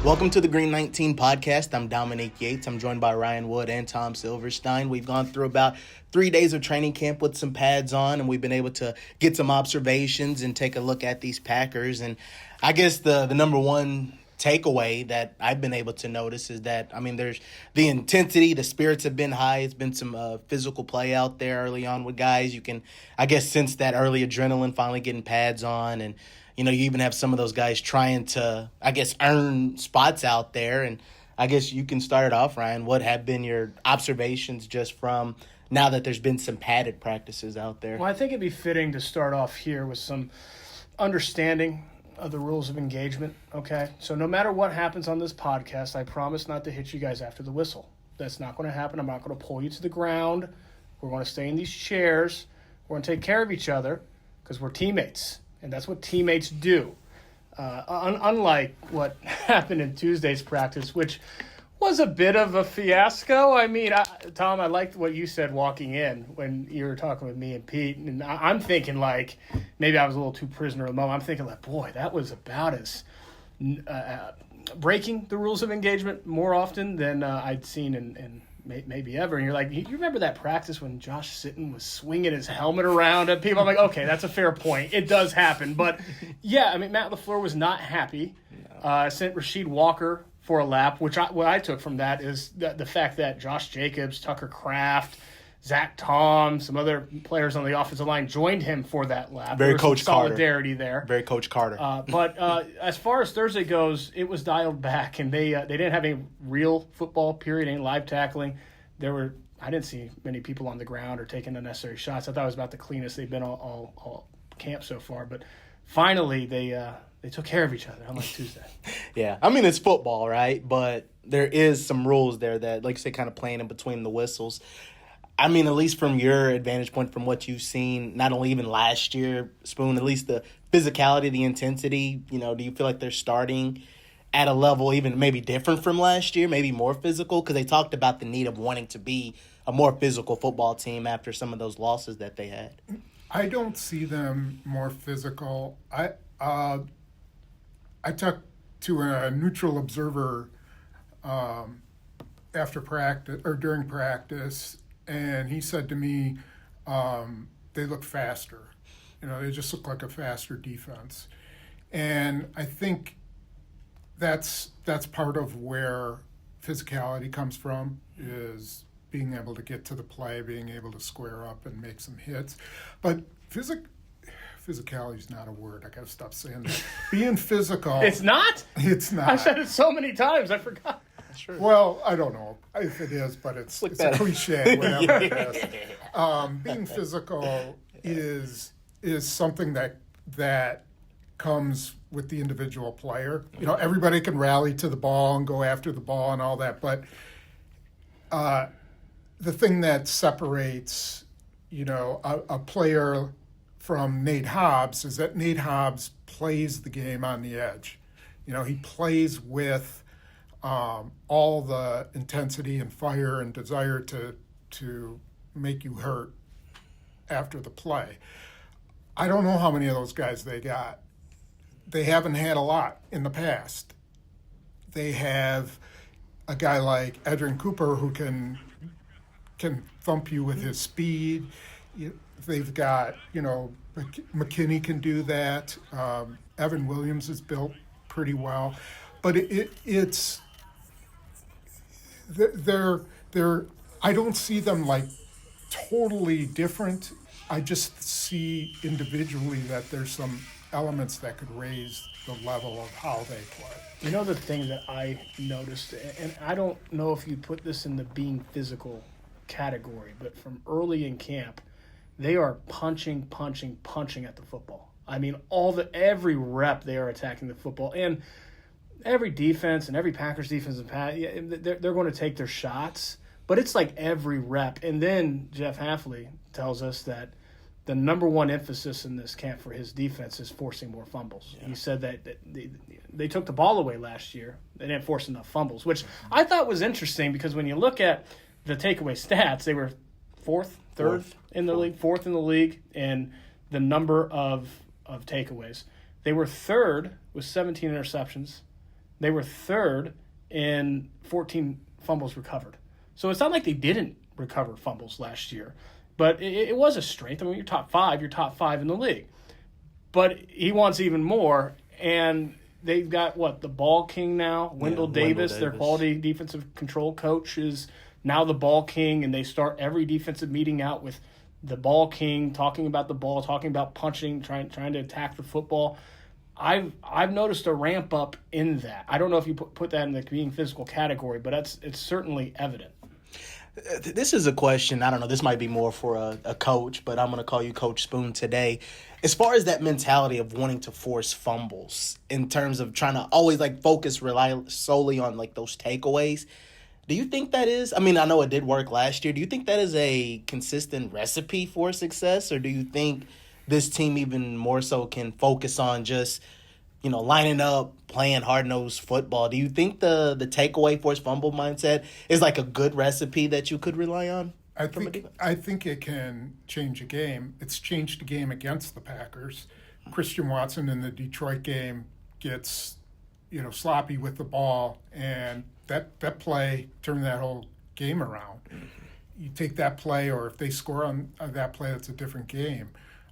Welcome to the Green 19 podcast. I'm Dominique Yates. I'm joined by Wood and Tom Silverstein. We've gone through about 3 days of training camp with some pads on, and we've been able to get some observations and take a look at these Packers. And I guess the number one takeaway that I've been able to notice is that, there's the intensity, the spirits have been high. It's been some physical play out there early on with guys. You can, sense that early adrenaline finally getting pads on. And, you even have some of those guys trying to, earn spots out there. And I guess you can start it off, Ryan. What have been your observations just from now that there's been some padded practices out there? Well, I think it'd be fitting to start off here with some understanding of the rules of engagement, okay? So no matter what happens on this podcast, I promise not to hit you guys after the whistle. That's not going to happen. I'm not going to pull you to the ground. We're going to stay in these chairs. We're going to take care of each other because we're teammates, and that's what teammates do. Unlike what happened in Tuesday's practice, which was a bit of a fiasco. Tom, I liked what you said walking in when you were talking with me and Pete, and I'm thinking like maybe I was a little too prisoner of the moment. I'm thinking like, boy, that was about as breaking the rules of engagement more often than I'd seen in maybe ever. And you're like, you remember that practice when Josh Sitton was swinging his helmet around at people? I'm like, okay, that's a fair point. It does happen. But, yeah, Matt LaFleur was not happy. Sent Rasheed Walker for a lap, what I took from that is the fact that Josh Jacobs, Tucker Kraft, Zach Tom, some other players on the offensive line joined him for that lap. Very Coach Carter. Solidarity there. Very Coach Carter. But as far as Thursday goes, it was dialed back, and they didn't have any real football, period, any live tackling. I didn't see many people on the ground or taking unnecessary shots. I thought it was about the cleanest they've been all camp so far. But finally, they took care of each other, unlike Tuesday. Yeah. It's football, right? But there is some rules there that, like you say, kind of playing in between the whistles. At least from your advantage point, from what you've seen, not only even last year, Spoon, at least the physicality, the intensity, do you feel like they're starting at a level even maybe different from last year, maybe more physical? Because they talked about the need of wanting to be a more physical football team after some of those losses that they had. I don't see them more physical. I talked to a neutral observer after practice or during practice, and he said to me, they look faster. They just look like a faster defense. And I think that's part of where physicality comes from, is being able to get to the play, being able to square up and make some hits. But physicality is not a word. I got to stop saying that. Being physical. It's not? It's not. I've said it so many times, I forgot. Sure. Well, I don't know if it is, but it's a cliche, whatever it is. Being physical is something that comes with the individual player. Everybody can rally to the ball and go after the ball and all that, but the thing that separates, a player from Nate Hobbs is that Nate Hobbs plays the game on the edge. He plays with all the intensity and fire and desire to make you hurt after the play. I don't know how many of those guys they got. They haven't had a lot in the past. They have a guy like Edrin Cooper who can thump you with his speed. They've got, McKinney can do that. Evan Williams is built pretty well. But it's I don't see them like totally different. I just see individually that there's some elements that could raise the level of how they play. The thing that I noticed, and I don't know if you put this in the being physical category, but from early in camp, they are punching at the football. Every rep they are attacking the football, and every defense and every Packers defensive they're going to take their shots, but it's like every rep. And then Jeff Hafley tells us that the number one emphasis in this camp for his defense is forcing more fumbles. Yeah. He said that they took the ball away last year. They didn't force enough fumbles, which I thought was interesting because when you look at the takeaway stats, they were fourth in the league, and the number of takeaways. They were third with 17 interceptions. They were third in 14 fumbles recovered. So it's not like they didn't recover fumbles last year, but it was a strength. I mean, you're top five in the league. But he wants even more, and they've got, the ball king now? Wendell Davis, their quality defensive control coach, is now the ball king, and they start every defensive meeting out with the ball king, talking about the ball, talking about punching, trying to attack the football. I've noticed a ramp up in that. I don't know if you put that in the being physical category, but it's certainly evident. This is a question, I don't know, this might be more for a coach, but I'm going to call you Coach Spoon today. As far as that mentality of wanting to force fumbles in terms of trying to always rely solely on those takeaways, do you think that is, I mean, I know it did work last year. Do you think that is a consistent recipe for success, or do you think this team even more so can focus on just, lining up, playing hard-nosed football? Do you think the takeaway forced fumble mindset is a good recipe that you could rely on? I think it can change a game. It's changed the game against the Packers. Christian Watson in the Detroit game gets, sloppy with the ball, and that play turned that whole game around. You take that play, or if they score on that play, it's a different game.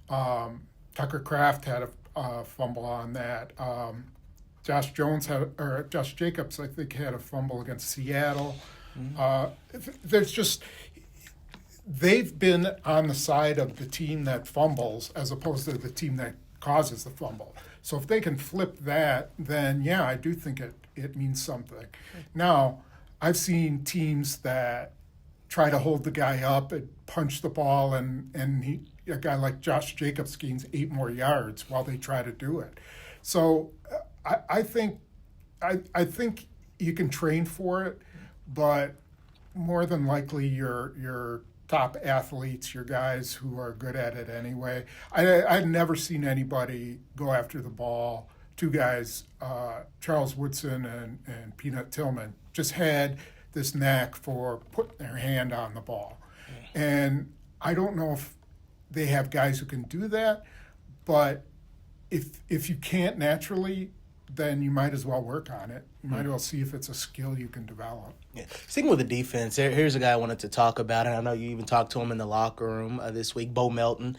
Tucker Kraft had a fumble on that. Josh Jacobs, I think, had a fumble against Seattle. They've been on the side of the team that fumbles as opposed to the team that causes the fumble. So if they can flip that, then yeah, I do think it means something. Now, I've seen teams that try to hold the guy up and punch the ball, and a guy like Josh Jacobs gains 8 more yards while they try to do it. So I think you can train for it, but more than likely your top athletes, your guys who are good at it anyway. I've never seen anybody go after the ball. 2 guys, Charles Woodson and Peanut Tillman, just had this knack for putting their hand on the ball. And I don't know if they have guys who can do that, but if you can't naturally, then you might as well work on it. You might as well see if it's a skill you can develop. Yeah. Sticking with the defense, here's a guy I wanted to talk about, and I know you even talked to him in the locker room this week, Bo Melton.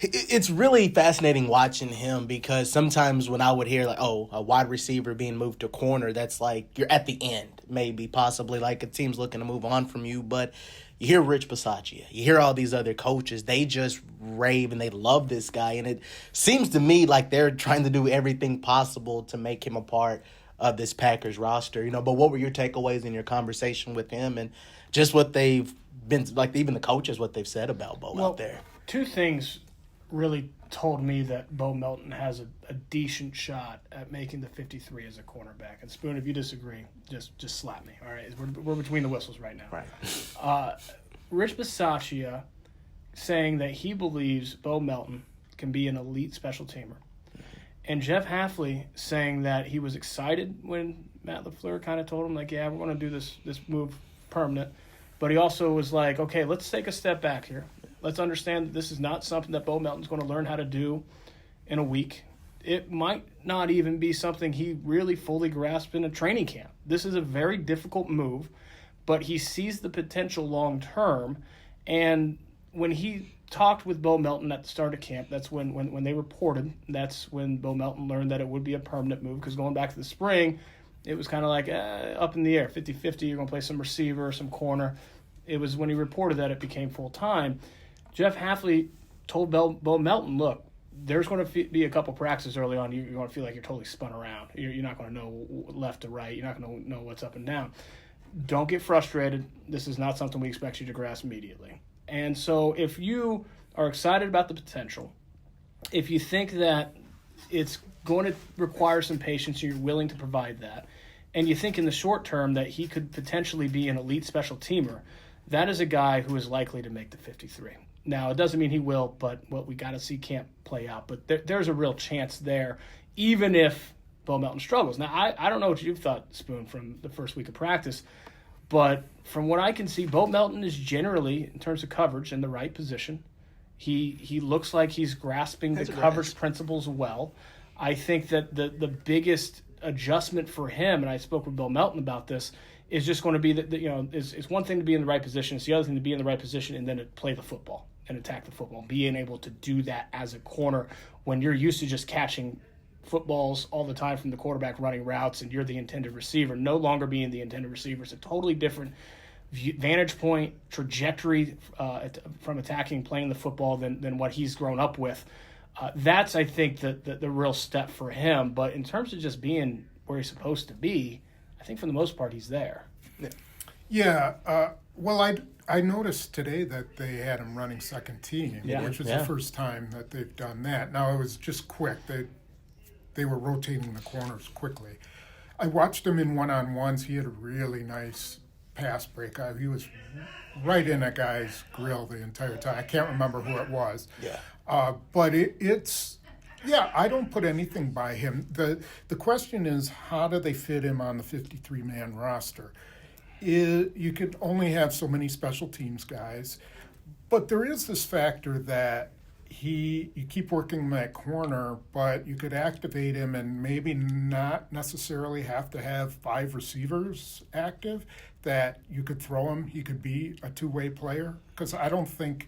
It's really fascinating watching him, because sometimes when I would hear, a wide receiver being moved to corner, that's you're at the end, maybe, possibly, a team's looking to move on from you. But you hear Rich Bisaccia, you hear all these other coaches, they just rave and they love this guy. And it seems to me like they're trying to do everything possible to make him a part of this Packers roster. But what were your takeaways in your conversation with him, and just what they've been, even the coaches, what they've said about Bo out there? 2 things really told me that Bo Melton has a decent shot at making the 53 as a cornerback. And Spoon, if you disagree, just slap me. All right, we're between the whistles right now. Right. Rich Bisaccia saying that he believes Bo Melton can be an elite special teamer, and Jeff Hafley saying that he was excited when Matt LaFleur kind of told him, yeah, we're going to do this move permanent. But he also was okay, let's take a step back here. Let's understand that this is not something that Bo Melton's going to learn how to do in a week. It might not even be something he really fully grasped in a training camp. This is a very difficult move, but he sees the potential long term. And when he talked with Bo Melton at the start of camp, that's when they reported, that's when Bo Melton learned that it would be a permanent move, because going back to the spring, it was kind of up in the air, 50-50, you're going to play some receiver, some corner. It was when he reported that it became full-time. Jeff Hafley told Bo Melton, look, there's going to be a couple practices early on. You're going to feel like you're totally spun around. You're not going to know left to right. You're not going to know what's up and down. Don't get frustrated. This is not something we expect you to grasp immediately. And so if you are excited about the potential, if you think that it's going to require some patience and you're willing to provide that, and you think in the short term that he could potentially be an elite special teamer, that is a guy who is likely to make the 53. Now, it doesn't mean he will, but what we got to see can't play out. But there's a real chance there, even if Bo Melton struggles. Now, I don't know what you've thought, Spoon, from the first week of practice, but from what I can see, Bo Melton is generally, in terms of coverage, in the right position. He looks like he's grasping the coverage principles well. I think that the biggest adjustment for him, and I spoke with Bill Melton about this, is just going to be that it's one thing to be in the right position. It's the other thing to be in the right position and then to play the football and attack the football. Being able to do that as a corner when you're used to just catching footballs all the time from the quarterback running routes and you're the intended receiver, no longer being the intended receiver. It's a totally different vantage point, trajectory from attacking, playing the football than what he's grown up with. That's, I think, the real step for him. But in terms of just being where he's supposed to be, I think for the most part he's there. Yeah. Well, I noticed today that they had him running second team, which was the first time that they've done that. Now, it was just quick. They were rotating the corners quickly. I watched him in one-on-ones. He had a really nice pass breakout. He was right in a guy's grill the entire time. I can't remember who it was. Yeah. But it's I don't put anything by him. The question is, how do they fit him on the 53-man roster? You could only have so many special teams guys, but there is this factor that you keep working that corner, but you could activate him and maybe not necessarily have to have 5 receivers active, that you could throw him. He could be a two-way player, because I don't think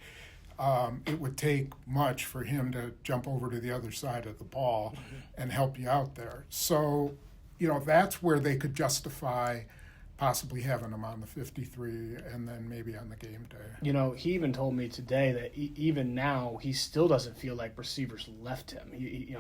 it would take much for him to jump over to the other side of the ball and help you out there. So, that's where they could justify possibly having him on the 53 and then maybe on the game day. He even told me today that even now he still doesn't feel like receivers left him. He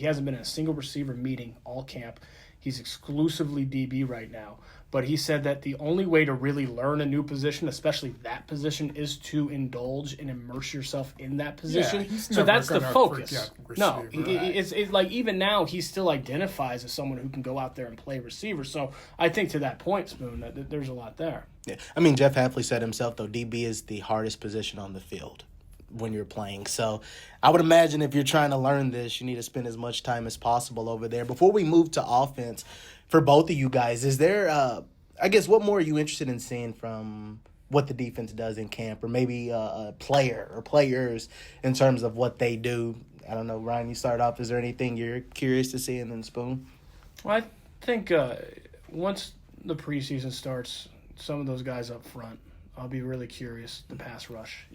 hasn't been in a single receiver meeting all camp. He's exclusively DB right now. But he said that the only way to really learn a new position, especially that position, is to indulge and immerse yourself in that position. Yeah, so that's the focus. No, right? it's like even now he still identifies as someone who can go out there and play receiver. So I think to that point, Spoon, that there's a lot there. Yeah, I mean, Jeff Hafley said himself, though, DB is the hardest position on the field when you're playing. So I would imagine if you're trying to learn this, you need to spend as much time as possible over there. Before we move to offense, for both of you guys, is there, I guess, what more are you interested in seeing from what the defense does in camp, or maybe a player or players in terms of what they do? I don't know, Ryan, you start off. Is there anything you're curious to see in the Spoon? Well, I think once the preseason starts, some of those guys up front, I'll be really curious, the pass rush.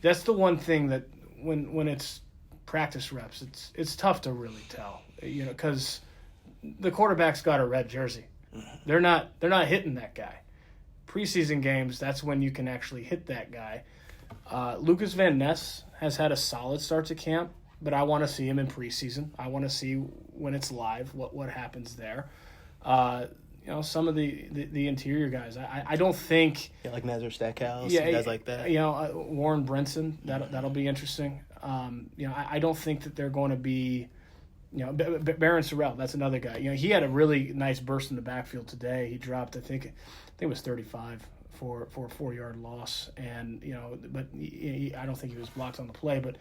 That's the one thing that when it's practice reps, it's tough to really tell, because the quarterback's got a red jersey. They're not hitting that guy. Preseason games, that's when you can actually hit that guy. Lucas Van Ness has had a solid start to camp, but I want to see him in preseason. I want to see when it's live what happens there. Some of the interior guys, I don't think like Nazar Stackhouse, guys like that. Warren Brinson, that'll be interesting. I don't think that they're going to be. Baron Sorrell, that's another guy. He had a really nice burst in the backfield today. He dropped, I think it was 35 for a 4-yard loss, and but I don't think he was blocked on the play. But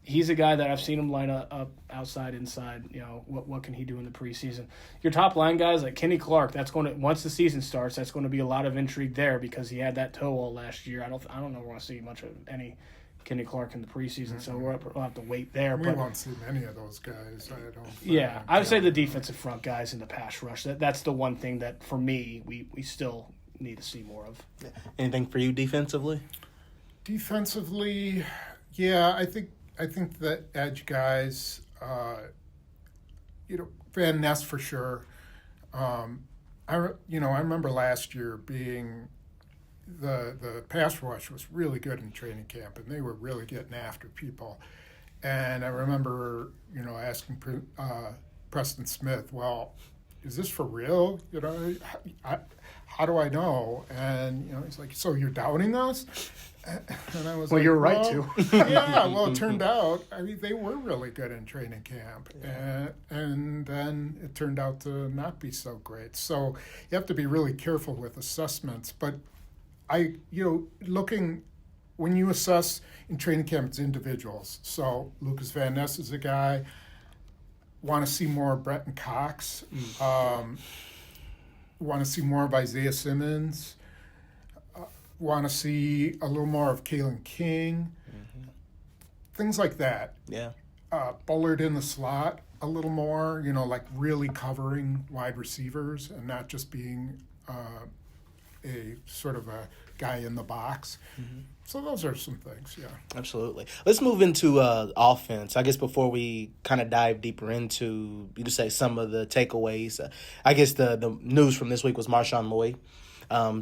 he's a guy that I've seen him line up outside, inside. What can he do in the preseason? Your top line guys like Kenny Clark. That's going to, once the season starts, that's going to be a lot of intrigue there because he had that toe all last year. I don't know we're going to see much of any Kenny Clark in the preseason, so we'll have to wait there. We won't see many of those guys, I don't think. Yeah, I would say the defensive front guys in the pass rush. That's the one thing that, for me, we still need to see more of. Yeah. Anything for you defensively? Defensively, yeah, I think the edge guys, Van Ness for sure. I remember last year being the pass rush was really good in training camp, and they were really getting after people. And I remember, asking Preston Smith, well, is this for real? How do I know? And, he's like, so you're doubting us? And I was well, like, you're right to. Yeah, well, it turned out, they were really good in training camp. Yeah. And then it turned out to not be so great. So you have to be really careful with assessments. But when you assess in training camp, it's individuals. So Lucas Van Ness is a guy. Want to see more of Brenton Cox. Want to see more of Isaiah Simmons. Want to see a little more of Kalen King. Mm-hmm. Things like that. Yeah. Bullard in the slot. a little more, like really covering wide receivers and not just being a sort of a guy in the box. Mm-hmm. So those are some things, yeah. Absolutely. Let's move into offense. I guess before we kind of dive deeper into, you just say some of the takeaways. I guess the news from this week was Marshon Lloyd.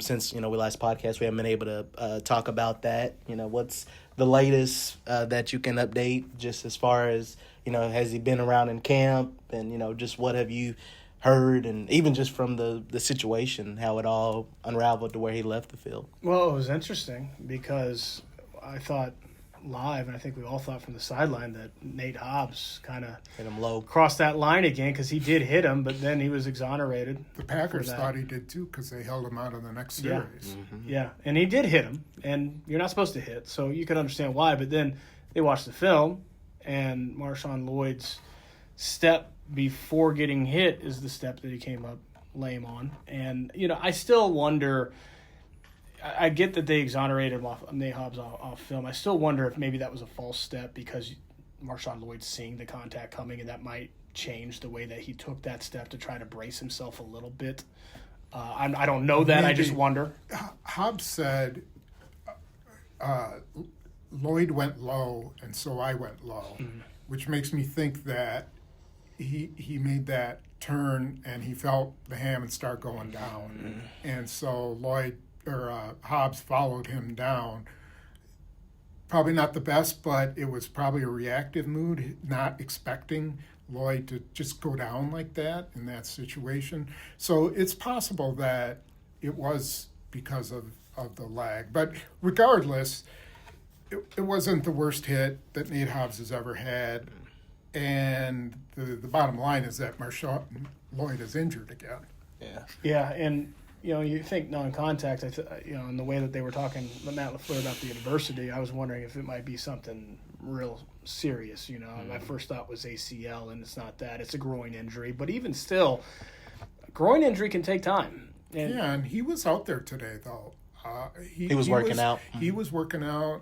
Since we last podcast, we haven't been able to talk about that. What's the latest that you can update, just as far as has he been around in camp, and just what have you heard, and even just from the situation, how it all unraveled to where he left the field. Well, it was interesting because I thought live, and I think we all thought from the sideline, that Nate Hobbs kind of hit him low, crossed that line again, because he did hit him, but then he was exonerated. The Packers thought he did too, because they held him out of the next series. Yeah. Mm-hmm. Yeah, and he did hit him, and you're not supposed to hit, so you can understand why. But then they watched the film, and Marshon Lloyd's step before getting hit is the step that he came up lame on. And, I still wonder, I get that they exonerated him off Nate Hobbs off film. I still wonder if maybe that was a false step, because Marshon Lloyd's seeing the contact coming, and that might change the way that he took that step to try to brace himself a little bit. I don't know that. Maybe. I just wonder. Hobbs said Lloyd went low, and so I went low, mm-hmm. which makes me think that he made that turn and he felt the Hammond start going down, mm-hmm. and so Hobbs followed him down. Probably not the best, but it was probably a reactive mood, not expecting Lloyd to just go down like that in that situation. So it's possible that it was because of the lag. But regardless, it wasn't the worst hit that Nate Hobbs has ever had. And the bottom line is that Marshon Lloyd is injured again. Yeah. Yeah, and you think non-contact. In the way that they were talking, Matt LaFleur, about the adversity, I was wondering if it might be something real serious. Mm-hmm. My first thought was ACL, and it's not that. It's a groin injury. But even still, a groin injury can take time. And he was out there today, though. He was working out. He was working out.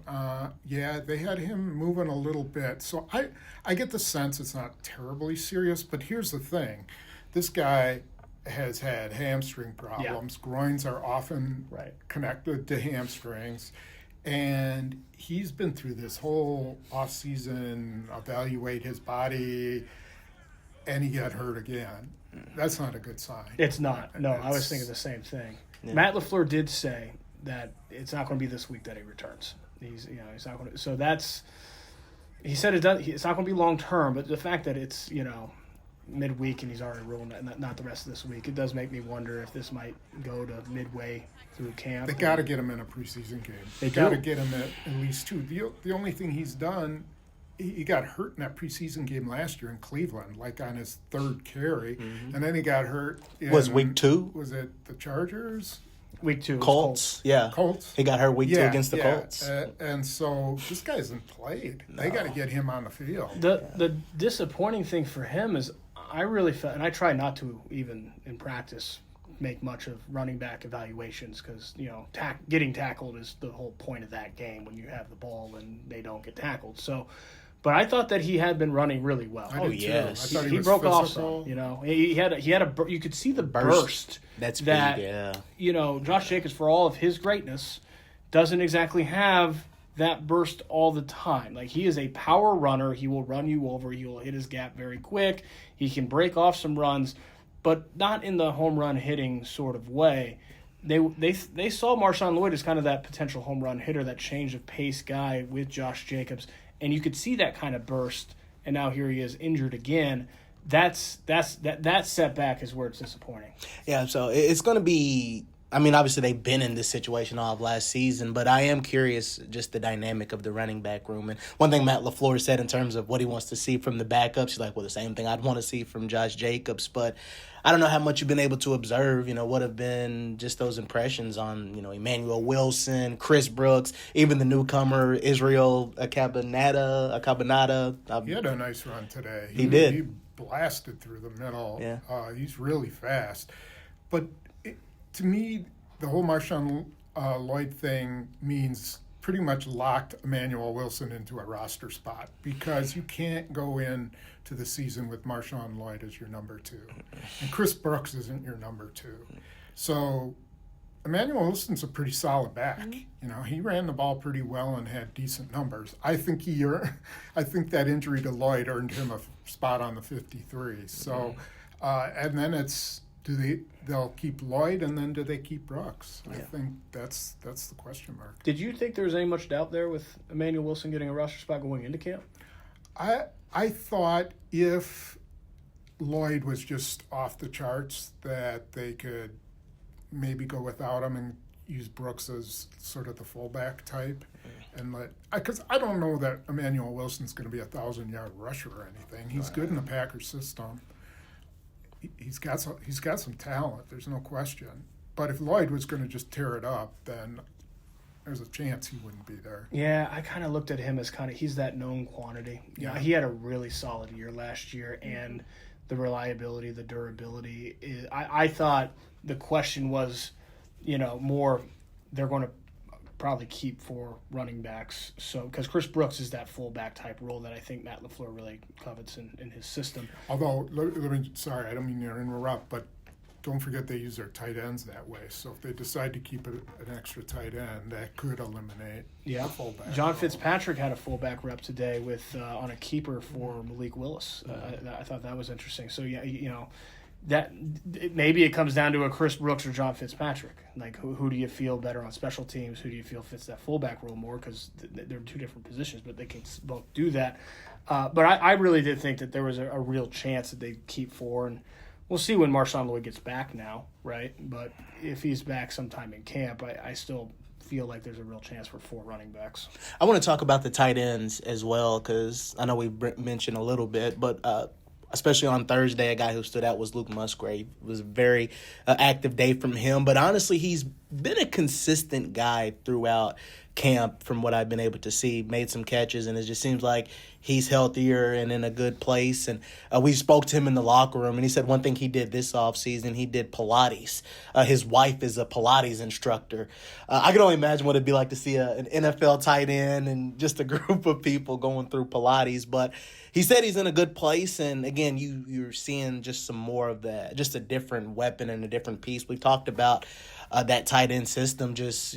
They had him moving a little bit. So I get the sense it's not terribly serious. But here's the thing. This guy has had hamstring problems. Yeah. Groins are often connected to hamstrings. And he's been through this whole offseason, evaluate his body, and he got hurt again. That's not a good sign. It's not. No, I was thinking the same thing. Yeah. Matt LaFleur did say that it's not going to be this week that he returns. He's not going to. So he said it's not going to be long term, but the fact that it's, midweek and he's already ruled not the rest of this week, it does make me wonder if this might go to midway through camp. They got to get him in a preseason game. They got to get him at least two. The only thing he's done, he got hurt in that preseason game last year in Cleveland, like on his third carry, mm-hmm. and then he got hurt. Was week 2? Was it the Chargers? Week 2. Colts. Yeah. Colts. He got hurt week 2 against the Colts. And so this guy hasn't played. No. They got to get him on the field. The disappointing thing for him is, I really felt, and I try not to even in practice make much of running back evaluations, because getting tackled is the whole point of that game when you have the ball and they don't get tackled. So, but I thought that he had been running really well. Yes, I thought he broke off some. He had a you could see the burst. That's big, yeah. Josh Jacobs, for all of his greatness, doesn't exactly have that burst all the time. Like, he is a power runner. He will run you over. He will hit his gap very quick. He can break off some runs, but not in the home run hitting sort of way. They saw Marshon Lloyd as kind of that potential home run hitter, that change of pace guy with Josh Jacobs, and you could see that kind of burst. And now here he is injured again. That setback is where it's disappointing. Yeah, so it's going to be. I mean, obviously they've been in this situation all of last season, but I am curious just the dynamic of the running back room. And one thing Matt LaFleur said in terms of what he wants to see from the backups, he's like, well, the same thing I'd want to see from Josh Jacobs. But I don't know how much you've been able to observe, what have been just those impressions on, Emmanuel Wilson, Chris Brooks, even the newcomer, Israel Cabanata. He had a nice run today. He did. He blasted through the middle. Yeah. He's really fast. But to me, the whole Marshon Lloyd thing means pretty much locked Emmanuel Wilson into a roster spot because you can't go in to the season with Marshon Lloyd as your number 2. And Chris Brooks isn't your number 2. So Emmanuel Wilson's a pretty solid back. You know, he ran the ball pretty well and had decent numbers. I think that injury to Lloyd earned him a spot on the 53. So, and then it's they'll keep Lloyd, and then do they keep Brooks? I think that's the question mark. Did you think there was any much doubt there with Emmanuel Wilson getting a roster spot going into camp? I thought if Lloyd was just off the charts that they could maybe go without him and use Brooks as sort of the fullback type, and because I don't know that Emmanuel Wilson's going to be a 1,000-yard rusher or anything. He's good in the Packers system. He's got some talent. There's no question. But if Lloyd was going to just tear it up, then there's a chance he wouldn't be there. Yeah, I kind of looked at him as he's that known quantity. Yeah, he had a really solid year last year, and the reliability, the durability. I thought the question was, more they're going to probably keep 4 running backs. So because Chris Brooks is that fullback type role that I think Matt LaFleur really covets in his system. Although, sorry, I don't mean to interrupt, but don't forget they use their tight ends that way. So if they decide to keep an extra tight end, that could eliminate the fullback. John Fitzpatrick had a fullback rep today with on a keeper for Malik Willis. I thought that was interesting. So that maybe it comes down to a Chris Brooks or John Fitzpatrick. Like, who do you feel better on special teams? Who do you feel fits that fullback role more? Because they're 2 different positions, but they can both do that. But I really did think that there was a real chance that they'd keep 4, and we'll see when Marshon Lloyd gets back now, right? But if he's back sometime in camp, I still feel like there's a real chance for 4 running backs. I want to talk about the tight ends as well, because I know we mentioned a little bit, but especially on Thursday, a guy who stood out was Luke Musgrave. It was a very active day from him. But honestly, he's been a consistent guy throughout camp from what I've been able to see. Made some catches, and it just seems like he's healthier and in a good place. And we spoke to him in the locker room, and he said one thing he did this offseason, he did Pilates. His wife is a Pilates instructor. I can only imagine what it'd be like to see an NFL tight end and just a group of people going through Pilates. But he said he's in a good place, and again, you're seeing just some more of that, just a different weapon and a different piece. We've talked about that tight end system, just,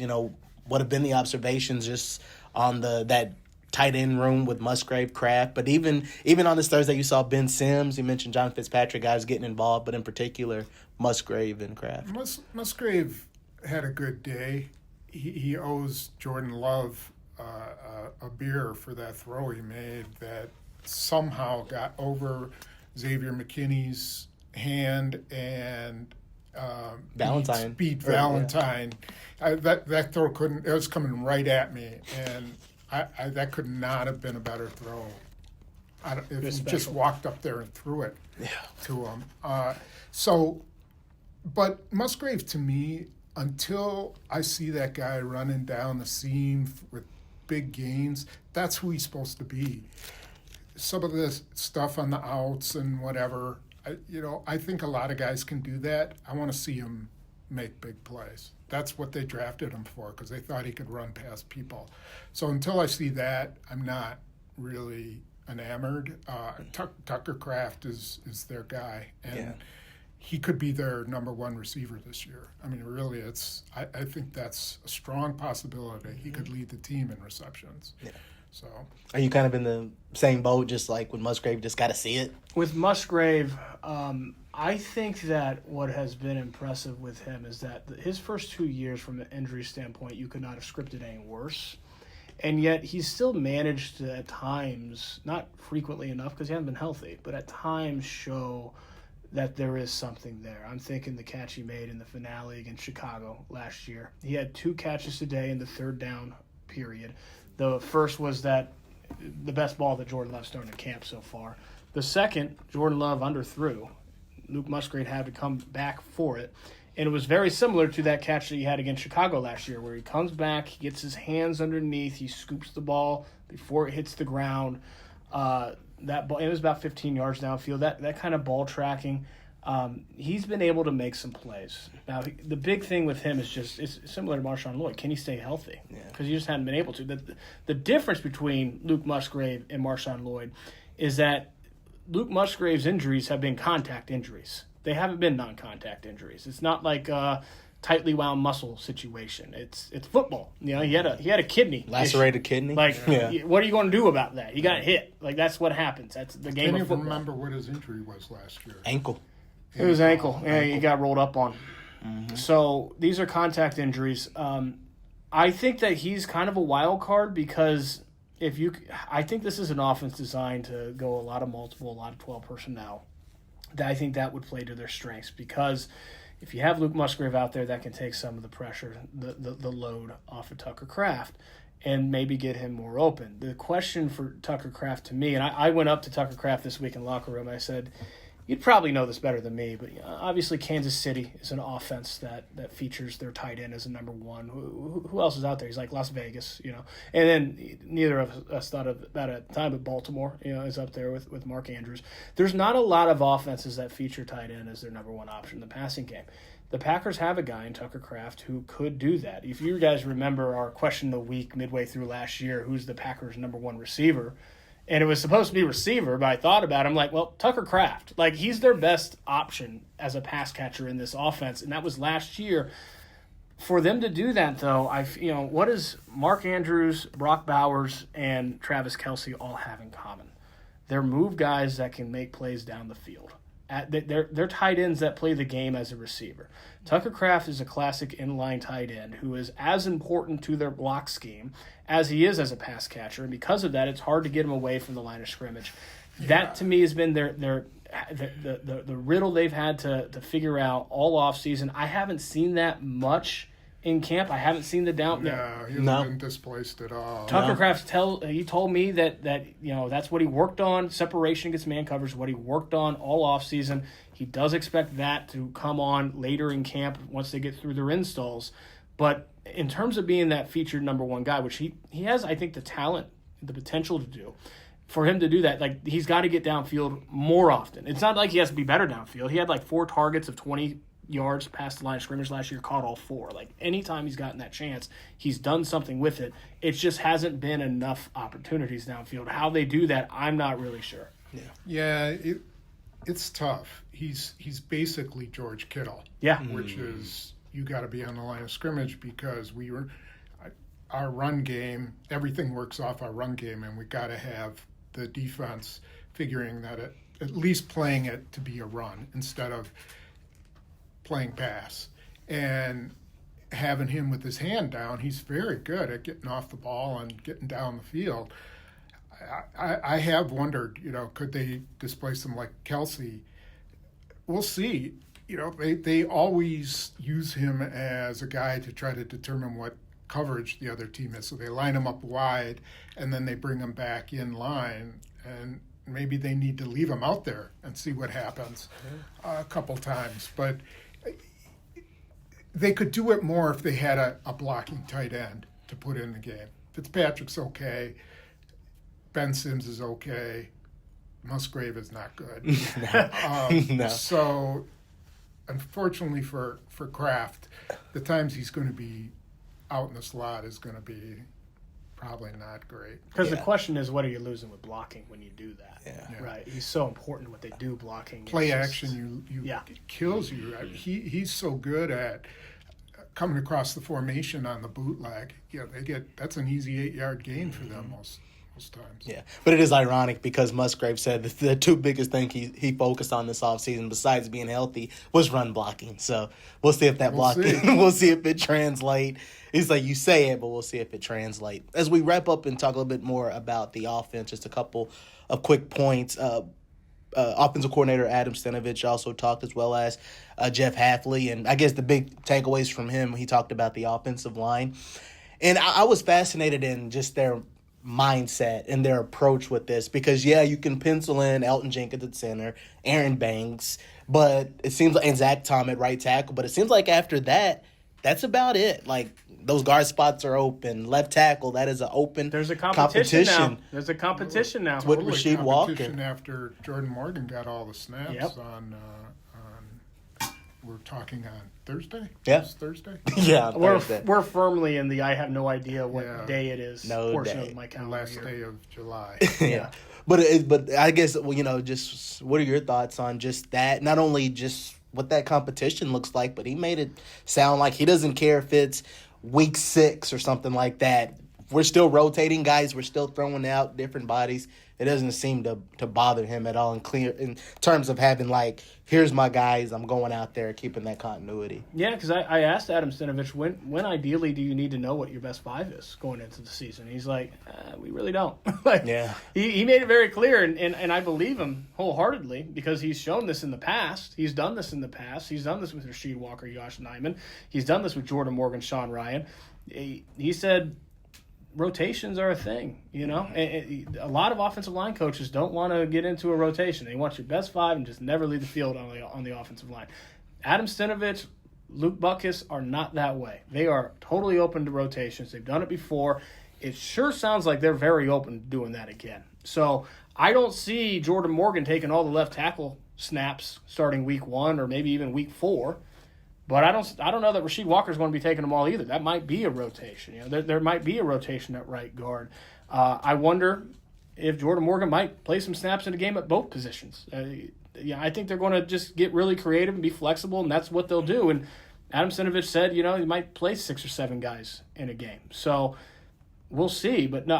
what have been the observations just on that tight end room with Musgrave, Kraft. But even on this Thursday, you saw Ben Sims. You mentioned John Fitzpatrick, guys getting involved, but in particular, Musgrave and Kraft. Musgrave had a good day. He owes Jordan Love a beer for that throw he made that somehow got over Xavier McKinney's hand and beat Valentine. Yeah. That throw it was coming right at me, and I that could not have been a better throw. If he just walked up there and threw it to him. But Musgrave, to me, until I see that guy running down the seam with big gains, that's who he's supposed to be. Some of this stuff on the outs and whatever, I think a lot of guys can do that. I want to see him make big plays. That's what they drafted him for, because they thought he could run past people. So until I see that, I'm not really enamored. Tucker Kraft is their guy, and he could be their number 1 receiver this year. I mean, really, I think that's a strong possibility. He could lead the team in receptions. Yeah. So, are you kind of in the same boat, just like with Musgrave, just got to see it? With Musgrave, I think that what has been impressive with him is that his first 2 years from an injury standpoint, you could not have scripted any worse. And yet he's still managed to, at times, not frequently enough because he hasn't been healthy, but at times show that there is something there. I'm thinking the catch he made in the finale against Chicago last year. He had 2 catches today in the 3rd down period. The first was the best ball that Jordan Love's thrown in camp so far. The second, Jordan Love underthrew. Luke Musgrave had to come back for it. And it was very similar to that catch that he had against Chicago last year, where he comes back, he gets his hands underneath, he scoops the ball before it hits the ground. That ball, it was about 15 yards downfield. That kind of ball tracking, He's been able to make some plays. Now, the big thing with him is it's similar to Marshon Lloyd. Can he stay healthy? Because you just haven't been able to. The difference between Luke Musgrave and Marshon Lloyd is that Luke Musgrave's injuries have been contact injuries. They haven't been non-contact injuries. It's not like a tightly wound muscle situation. It's football. He had a kidney lacerated issue. kidney. Like, what are you going to do about that? He got hit. Like, that's what happens. That's the game of football. I can't even remember what his injury was last year. Ankle. It was ankle. Yeah, he got rolled up on. Mm-hmm. So these are contact injuries. I think that he's kind of a wild card because I think this is an offense designed to go a lot of multiple, a lot of 12 personnel. I think that would play to their strengths because if you have Luke Musgrave out there, that can take some of the pressure, the load off of Tucker Kraft and maybe get him more open. The question for Tucker Kraft to me, and I went up to Tucker Kraft this week in the locker room, I said, you'd probably know this better than me, but obviously Kansas City is an offense that features their tight end as a number one. Who else is out there? He's like Las Vegas, And then neither of us thought of that at the time, but Baltimore, is up there with Mark Andrews. There's not a lot of offenses that feature tight end as their number one option in the passing game. The Packers have a guy in Tucker Kraft who could do that. If you guys remember our question of the week midway through last year, who's the Packers' number one receiver? And it was supposed to be receiver, but I thought about it. I'm like, well, Tucker Kraft. Like, he's their best option as a pass catcher in this offense, and that was last year. For them to do that, though, what does Mark Andrews, Brock Bowers, and Travis Kelce all have in common? They're move guys that can make plays down the field. They're tight ends that play the game as a receiver. Tucker Kraft is a classic inline tight end who is as important to their block scheme as he is as a pass catcher, and because of that, it's hard to get him away from the line of scrimmage. Yeah. That, to me, has been the riddle they've had to figure out all offseason. I haven't seen that much in camp. I haven't seen the down. No, he hasn't been displaced at all. Tucker Kraft he told me that that's what he worked on. Separation against man coverage is what he worked on all offseason. He does expect that to come on later in camp once they get through their installs. But in terms of being that featured number one guy, which he has, I think, the talent, the potential to do, for him to do that, like, he's got to get downfield more often. It's not like he has to be better downfield. He had like 4 targets of 20 yards past the line of scrimmage last year, caught all 4. Like, anytime he's gotten that chance, he's done something with it. It just hasn't been enough opportunities downfield. How they do that, I'm not really sure. Yeah, it's tough. He's basically George Kittle. Yeah. Which is, you got to be on the line of scrimmage because our run game, everything works off our run game, and we got to have the defense figuring that at least playing it to be a run instead of playing pass. And having him with his hand down, he's very good at getting off the ball and getting down the field. I have wondered, could they displace him like Kelce? We'll see. They always use him as a guy to try to determine what coverage the other team is. So they line him up wide, and then they bring him back in line, and maybe they need to leave him out there and see what happens a couple times. But they could do it more if they had a blocking tight end to put in the game. Fitzpatrick's okay. Ben Sims is okay. Musgrave is not good. No. So, unfortunately for Kraft, the times he's going to be out in the slot is going to be probably not great. Because the question is, what are you losing with blocking when you do that? Yeah. Right. He's so important what they do blocking. Play action, it kills you. He's so good at coming across the formation on the bootleg. That's an easy 8-yard gain for them most times. Yeah, but it is ironic because Musgrave said that the 2 biggest things he focused on this offseason besides being healthy was run blocking. So we'll see if that we'll see if it translates. It's like you say it, but we'll see if it translates. As we wrap up and talk a little bit more about the offense, just a couple of quick points. Offensive coordinator Adam Stenavich also talked, as well as Jeff Hafley. And I guess the big takeaways from him, he talked about the offensive line. And I was fascinated in just their mindset and their approach with this because, you can pencil in Elton Jenkins at center, Aaron Banks, but it seems like, and Zach Tom at right tackle, but it seems like after that, that's about it. Like, those guard spots are open. Left tackle, that is an open There's a competition now. There's a competition now. With Rasheed Walker. After Jordan Morgan got all the snaps on we're talking on Thursday? Yeah. It's Thursday? Yeah, We're firmly in the I have no idea what day it is portion day. of my calendar. Last day of July. Yeah. But I guess, just what are your thoughts on just that? Not only just what that competition looks like, but he made it sound like he doesn't care if it's week 6 or something like that. We're still rotating guys. We're still throwing out different bodies. It doesn't seem to bother him at all in terms of having, like, here's my guys. I'm going out there keeping that continuity. Yeah, because I asked Adam Stenavich, when ideally do you need to know what your best 5 is going into the season? He's like, we really don't. He made it very clear, and I believe him wholeheartedly because he's shown this in the past. He's done this in the past. He's done this with Rasheed Walker, Josh Nijman. He's done this with Jordan Morgan, Sean Ryan. He said rotations are a thing, A lot of offensive line coaches don't want to get into a rotation. They want your best 5 and just never leave the field on the offensive line. Adam Stenavich, Luke Butkus are not that way. They are totally open to rotations. They've done it before. It sure sounds like they're very open to doing that again. So I don't see Jordan Morgan taking all the left tackle snaps starting week 1 or maybe even week 4. But I don't know that Rasheed Walker's going to be taking them all either. That might be a rotation. There might be a rotation at right guard. I wonder if Jordan Morgan might play some snaps in the game at both positions. I think they're going to just get really creative and be flexible, and that's what they'll do. And Adam Stenavich said, he might play 6 or 7 guys in a game. So we'll see. But no,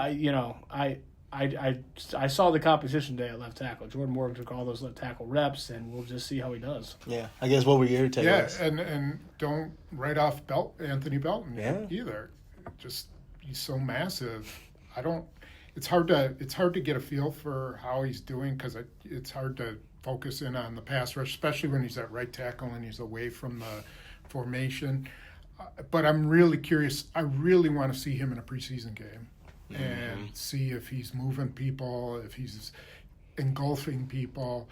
I saw the competition day at left tackle. Jordan Morgan took all those left tackle reps, and we'll just see how he does. Yeah, I guess what were your takeaways? Yeah, and don't write off Anthony Melton either. He's so massive. It's hard to get a feel for how he's doing because it's hard to focus in on the pass rush, especially when he's at right tackle and he's away from the formation. But I'm really curious. I really want to see him in a preseason game. And see if he's moving people, if he's engulfing people.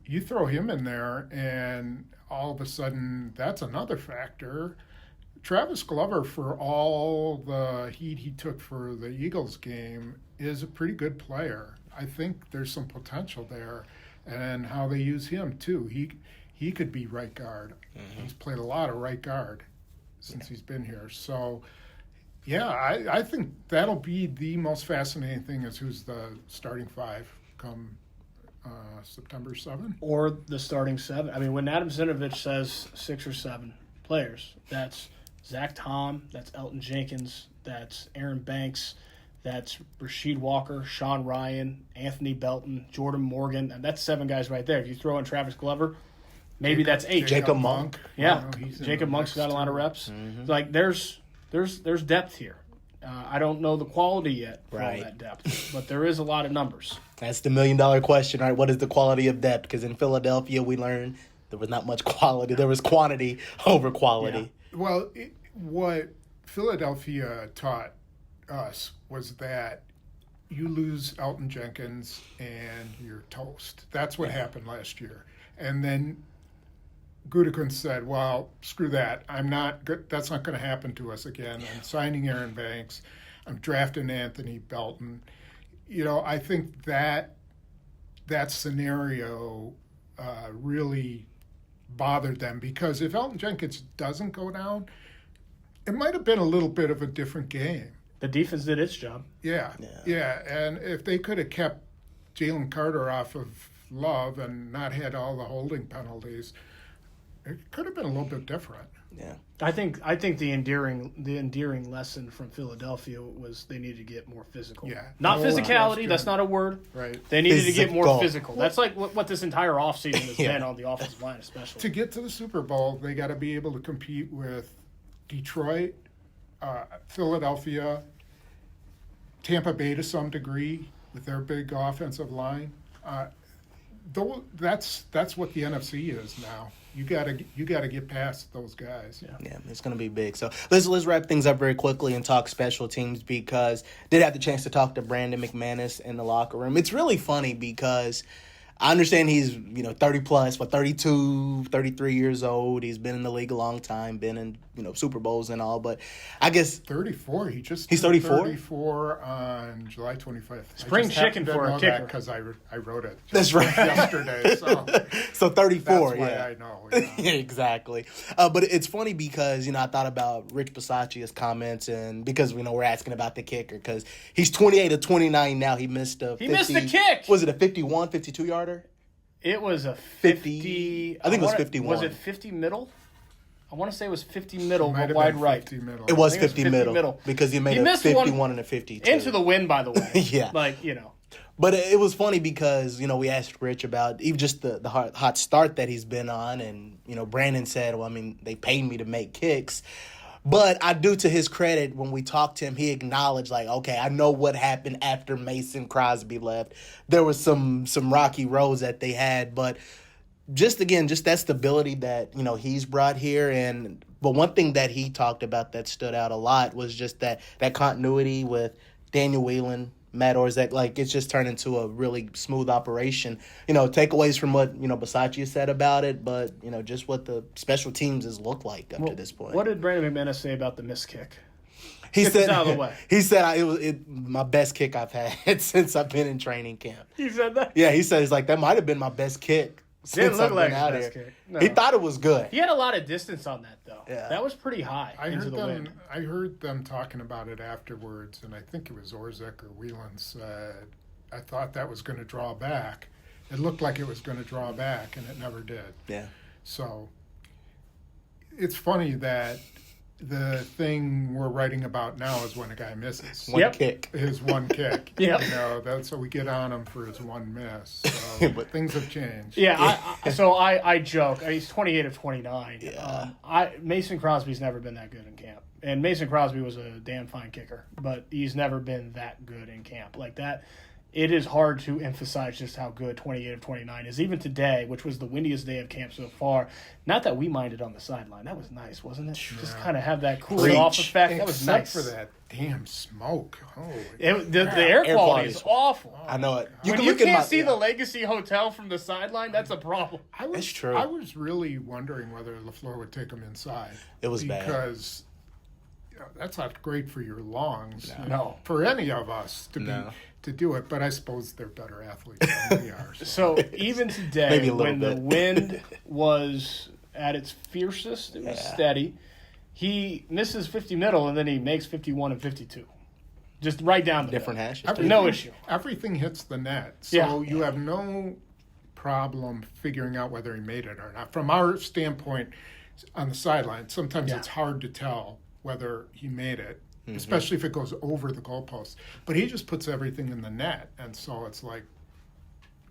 You throw him in there, and all of a sudden, that's another factor. Travis Glover, for all the heat he took for the Eagles game, is a pretty good player. I think there's some potential there, and how they use him, too. He could be right guard. He's played a lot of right guard since he's been here. So, yeah, I think that'll be the most fascinating thing is who's the starting 5 come September 7. Or the starting 7. I mean, when Adam Stenavich says 6 or 7 players, that's Zach Tom, that's Elton Jenkins, that's Aaron Banks, that's Rasheed Walker, Sean Ryan, Anthony Belton, Jordan Morgan. And that's 7 guys right there. If you throw in Travis Glover, maybe that's 8. Jacob Monk. Yeah, Jacob Monk's got a lot of reps. Like, there's depth here. I don't know the quality yet for all that depth, but there is a lot of numbers. That's the $1 million question, right? What is the quality of depth? Because in Philadelphia, we learned there was not much quality. There was quantity over quality. Yeah. Well, what Philadelphia taught us was that you lose Elton Jenkins and you're toast. That's what happened last year. And then Gutekunst said, well, screw that. I'm not good. That's not going to happen to us again. I'm signing Aaron Banks. I'm drafting Anthony Belton. I think that scenario really bothered them because if Elton Jenkins doesn't go down, it might have been a little bit of a different game. The defense did its job. Yeah. And if they could have kept Jalen Carter off of Love and not had all the holding penalties, it could have been a little bit different. Yeah, I think the endearing lesson from Philadelphia was they needed to get more physical. Yeah, not physicality. That's not a word. Right. They needed to get more physical. That's like what this entire offseason has been on the offensive line, especially. To get to the Super Bowl, they got to be able to compete with Detroit, Philadelphia, Tampa Bay to some degree with their big offensive line. That's what the NFC is now. You gotta get past those guys. Yeah, it's gonna be big. So let's wrap things up very quickly and talk special teams because I did have the chance to talk to Brandon McManus in the locker room. It's really funny because I understand he's, 30 plus, but 32, 33 years old. He's been in the league a long time, been in, Super Bowls and all. But I guess 34. He's 34? 34 on July 25th. Spring chicken for a kicker. Because I wrote it. That's right. Yesterday. So 34. That's why yeah. I know. Yeah, exactly. But it's funny because, I thought about Rich Bisaccia's comments, and because, we're asking about the kicker, because he's 28 of 29 now. He missed a 50. He missed the kick. Was it a 51, 52-yarder? It was a 50. I think it was 51. Was it 50 middle? I want to say it was 50 middle, Might but have wide been right. 50 middle. It was I think 50 middle because he made a 51 and a 52. Into the wind, by the way. Yeah. But it was funny because, we asked Rich about even just the hot start that he's been on. And, Brandon said, well, they paid me to make kicks. But I do, to his credit, when we talked to him, he acknowledged, okay, I know what happened after Mason Crosby left. There was some rocky roads that they had. But just that stability that, he's brought here. But one thing that he talked about that stood out a lot was just that continuity with Daniel Whelan, Matt Orzech, it's just turned into a really smooth operation. Takeaways from what, Bisaccia said about it, but, just what the special teams has looked like up to this point. What did Brandon McManus say about the missed kick? He said, out of the way. He said it was my best kick I've had since I've been in training camp. He said that? Yeah, he said, that might have been my best kick since I've been out here. Kick. No. He thought it was good. He had a lot of distance on that, though. Yeah. That was pretty high into the wind. I heard them talking about it afterwards, and I think it was Orzech or Whelan said, I thought that was going to draw back. It looked like it was going to draw back, and it never did. Yeah. So it's funny that the thing we're writing about now is when a guy misses. One kick. His one kick. Yep. That's so we get on him for his one miss. So but things have changed. Yeah, I joke. He's 28 of 29. Yeah. Mason Crosby's never been that good in camp. And Mason Crosby was a damn fine kicker, but he's never been that good in camp. Like that, it is hard to emphasize just how good 28 of 29 is. Even today, which was the windiest day of camp so far, not that we minded on the sideline. That was nice, wasn't it? Yeah. Just kind of have that cooling off effect. That was nice. Except for that damn smoke. The air quality is awful. I know it. When you can't see the Legacy Hotel from the sideline, that's a problem. That's true. I was really wondering whether LaFleur would take him inside. It was bad. Because that's not great for your lungs. No. For any of us to do it, but I suppose they're better athletes than we are. So even today, when the wind was at its fiercest, it was steady. He misses 50 middle, and then he makes 51 and 52. Just right down the different hashes. No issue. Everything hits the net, so you have no problem figuring out whether he made it or not. From our standpoint on the sideline, sometimes it's hard to tell whether he made it, especially if it goes over the goalpost. But he just puts everything in the net, and so it's like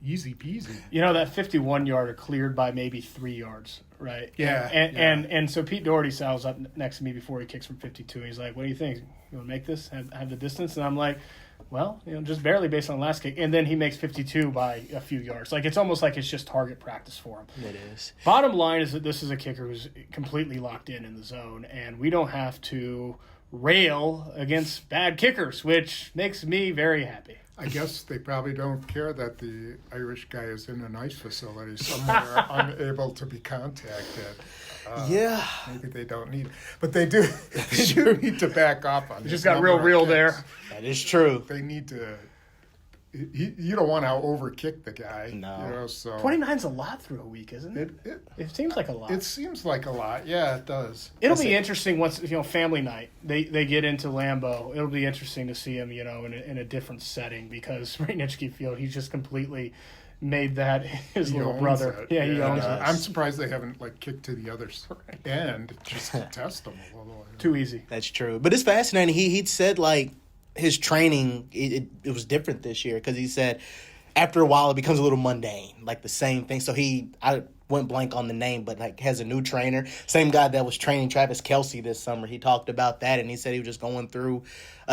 easy peasy. That 51-yarder cleared by maybe 3 yards, right? Yeah. And so Pete Doherty saddles up next to me before he kicks from 52. He's like, what do you think? You want to make this? Have the distance? And I'm like, well, just barely based on the last kick. And then he makes 52 by a few yards. It's almost like it's just target practice for him. It is. Bottom line is that this is a kicker who's completely locked in the zone, and we don't have to rail against bad kickers, which makes me very happy. I guess they probably don't care that the Irish guy is in an ice facility somewhere unable to be contacted. Maybe they don't need, but they do. They do need to back off on. It just got real there. That is true. They need to. You don't want to overkick the guy. No. So 29's a lot through a week, isn't it? It seems like a lot. It seems like a lot. Yeah, it does. It'll be interesting once family night. They get into Lambeau. It'll be interesting to see him, in a different setting because Reinitsky Field, he's just completely made that his little brother. He owns it. I'm surprised they haven't kicked to the other end just to test him a little. Too easy. That's true, but it's fascinating. He'd said his training, it was different this year because he said after a while it becomes a little mundane, the same thing. So I went blank on the name, but has a new trainer. Same guy that was training Travis Kelce this summer. He talked about that, and he said he was just going through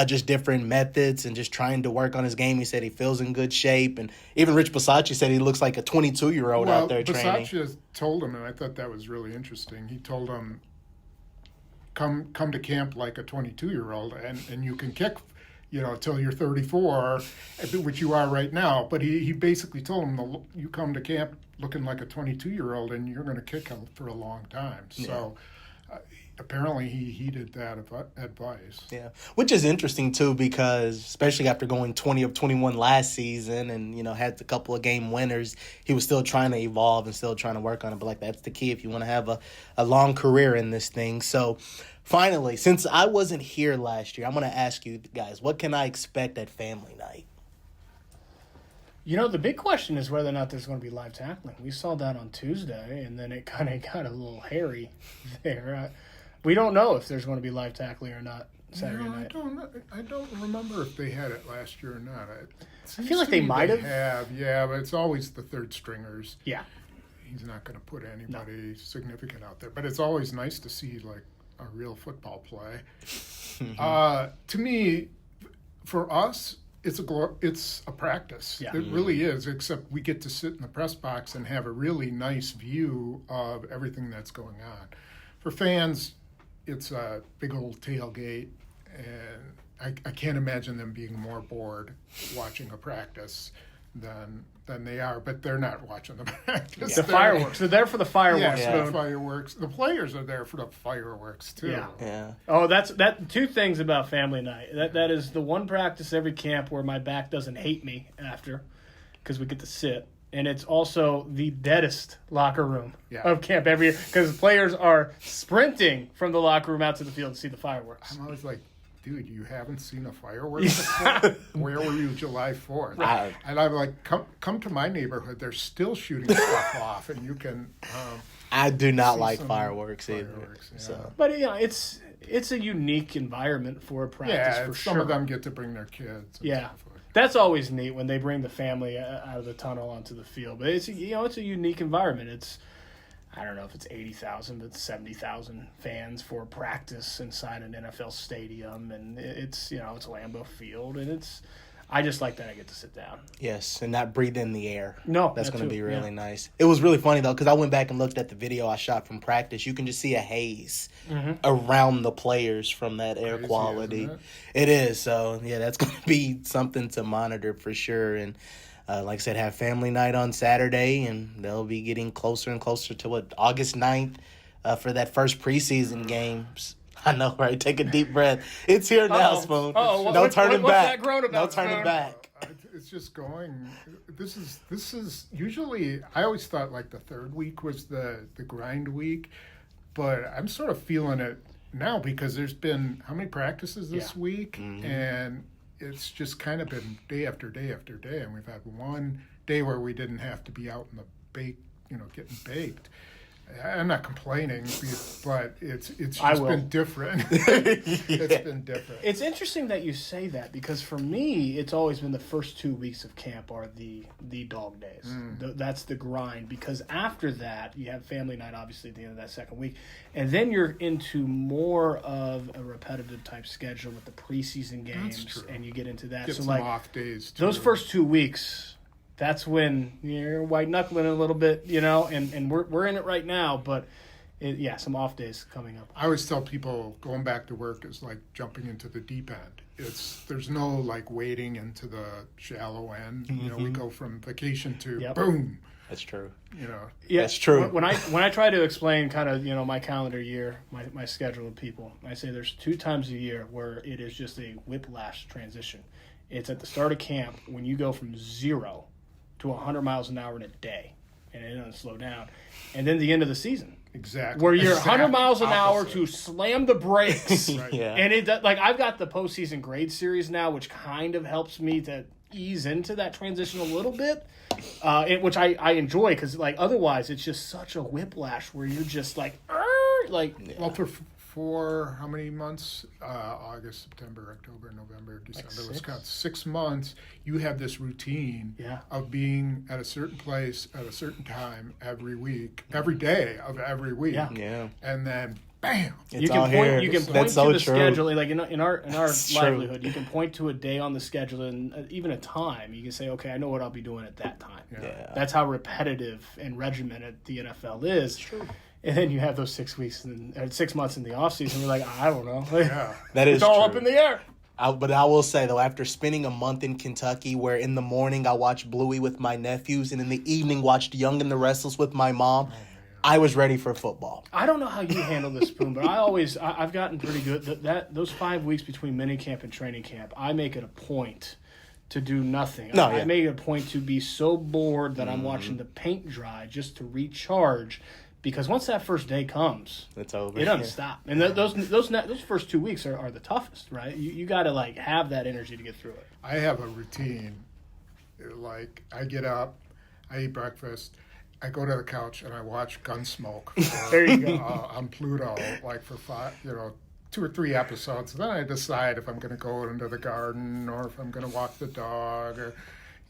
just different methods and just trying to work on his game. He said he feels in good shape, and even Rich Bisaccia said he looks like a 22-year-old out there training. Bisaccia told him, and I thought that was really interesting. He told him, "Come to camp like a 22-year-old, and you can kick." till you're 34, which you are right now. But he basically told him, you come to camp looking like a 22-year-old and you're going to kick for a long time. So apparently he heeded that advice. Yeah, which is interesting too, because especially after going 20 of 21 last season and, had a couple of game winners, he was still trying to evolve and still trying to work on it. But like, that's the key if you want to have a long career in this thing. So finally, since I wasn't here last year, I'm going to ask you guys, what can I expect at family night? The big question is whether or not there's going to be live tackling. We saw that on Tuesday, and then it kind of got a little hairy there. We don't know if there's going to be live tackling or not Saturday night. I don't remember if they had it last year or not. I feel like they might have. Yeah, but it's always the third stringers. Yeah. He's not going to put anybody significant out there. But it's always nice to see, like, a real football play. To me, for us, it's a practice. Yeah. It really is, except we get to sit in the press box and have a really nice view of everything that's going on. For fans, it's a big old tailgate, and I can't imagine them being more bored watching a practice than they are, but they're not watching the practice. The fireworks. They're there for the fireworks. Yeah, the fireworks. The players are there for the fireworks too. Yeah. Oh, that's two things about family night. That is the one practice every camp where my back doesn't hate me after, because we get to sit. And it's also the deadest locker room of camp every year, because players are sprinting from the locker room out to the field to see the fireworks. I'm always like, dude, you haven't seen a fireworks before? Where were you July 4th? And I'm like, come to my neighborhood. They're still shooting stuff off, and you can I do not like fireworks either. Yeah. So. But, it's a unique environment for a practice, for sure. Some of them get to bring their kids. And stuff like. That's always neat when they bring the family out of the tunnel onto the field. But it's a unique environment. It's, I don't know if it's 80,000, but 70,000 fans for practice inside an NFL stadium, and it's Lambeau Field, and I just like that I get to sit down. Yes, and not breathe in the air. No, that's going to be really nice. It was really funny though, because I went back and looked at the video I shot from practice. You can just see a haze around the players from that air quality. It is. So that's going to be something to monitor for sure. And like I said, have family night on Saturday, and they'll be getting closer and closer to August 9th for that first preseason games. I know, right? Take a deep breath. It's here now, Spoon. No turning back. No turning back. It's just going. This is usually. I always thought like the third week was the grind week, but I'm sort of feeling it now because there's been how many practices this week, and it's just kind of been day after day after day, and we've had one day where we didn't have to be out in the getting baked. I'm not complaining, but it's just been different. It's been different. It's interesting that you say that, because for me, it's always been the first 2 weeks of camp are the dog days. That's the grind, because after that, you have family night, obviously, at the end of that second week. And then you're into more of a repetitive type schedule with the preseason games, and you get into that. Get some off days, too. Those first 2 weeks... That's when you're white knuckling a little bit, and we're in it right now. But some off days coming up. I always tell people going back to work is like jumping into the deep end. There's no like wading into the shallow end. We go from vacation to boom. That's true. That's true. When I try to explain kind of my calendar year, my schedule of people, I say there's 2 times a year where it is just a whiplash transition. It's at the start of camp when you go from 0 to 100 miles an hour in a day, and it doesn't slow down. And then the end of the season. Exactly. Where you're 100 miles an hour to slam the brakes. Right. Yeah. And I've got the postseason grade series now, which kind of helps me to ease into that transition a little bit, which I enjoy, because otherwise it's just such a whiplash where you're just Well, for how many months? August, September, October, November, December. Let's count 6 months. You have this routine of being at a certain place at a certain time every week, every day of every week. Yeah. And then, bam! You can point to the schedule, like in our livelihood. You can point to a day on the schedule and even a time. You can say, okay, I know what I'll be doing at that time. Yeah. That's how repetitive and regimented the NFL is. True. And then you have those 6 weeks and 6 months in the off season. We're like, I don't know. That is it's all true. up in the air. But I will say, though, after spending a month in Kentucky, where in the morning I watched Bluey with my nephews and in the evening watched Young and the Restless with my mom, I was ready for football. I don't know how you handle this, Spoon, but I've gotten pretty good. Those 5 weeks between minicamp and training camp, I make it a point to do nothing. I make it a point to be so bored that I'm watching the paint dry just to recharge. Because once that first day comes, it's over. It doesn't stop. And those first 2 weeks are the toughest, right? You got to like have that energy to get through it. I have a routine. Like I get up, I eat breakfast, I go to the couch and I watch Gunsmoke. There you go. On Pluto, like for 2 or 3 episodes. Then I decide if I'm going to go into the garden or if I'm going to walk the dog or,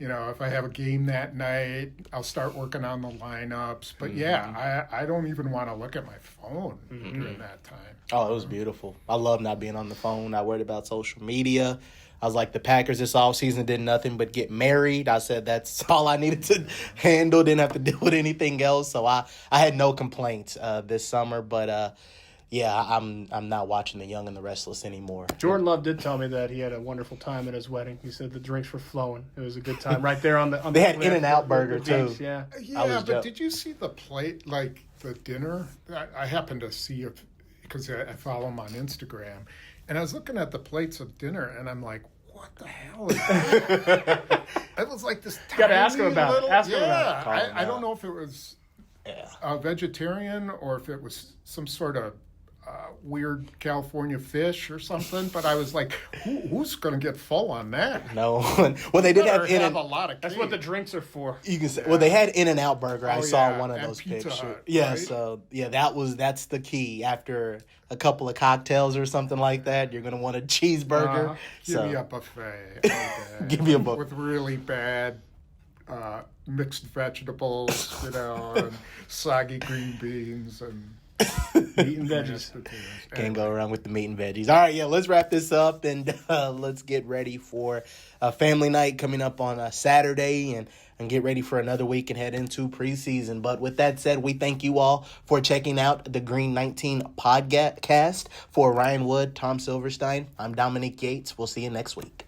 if I have a game that night, I'll start working on the lineups. But I don't even want to look at my phone during that time. Oh, it was beautiful. I love not being on the phone, not worried about social media. I was like, the Packers this offseason did nothing but get married. I said that's all I needed to handle. Didn't have to deal with anything else. So I had no complaints this summer. But, I'm not watching The Young and the Restless anymore. Jordan Love did tell me that he had a wonderful time at his wedding. He said the drinks were flowing. It was a good time right there on the. They had In-N-Out Burger too. Yeah. But did you see the plate, like the dinner? I happened to see it because I follow him on Instagram, and I was looking at the plates of dinner, and I'm like, what the hell is that? It was like this tiny got to ask him about it. Ask him about it. I don't know if it was a vegetarian or if it was some sort of weird California fish or something, but I was like, who's going to get full on that? No. Well, they did have a lot of cake. That's what the drinks are for. You can say, well, they had In-N-Out Burger. I saw one of and those Pizza pictures. Hut, Yeah, right? so that's the key. After a couple of cocktails or something like that, you're going to want a cheeseburger. Give me a buffet. Okay. Give me a buffet. With really bad mixed vegetables, and soggy green beans and meat and veggies. Can't go wrong with the meat and veggies. All right, let's wrap this up and let's get ready for family night coming up on Saturday and get ready for another week and head into preseason. But with that said, we thank you all for checking out the Green 19 podcast. For Ryan Wood, Tom Silverstein, I'm Dominique Yates. We'll see you next week.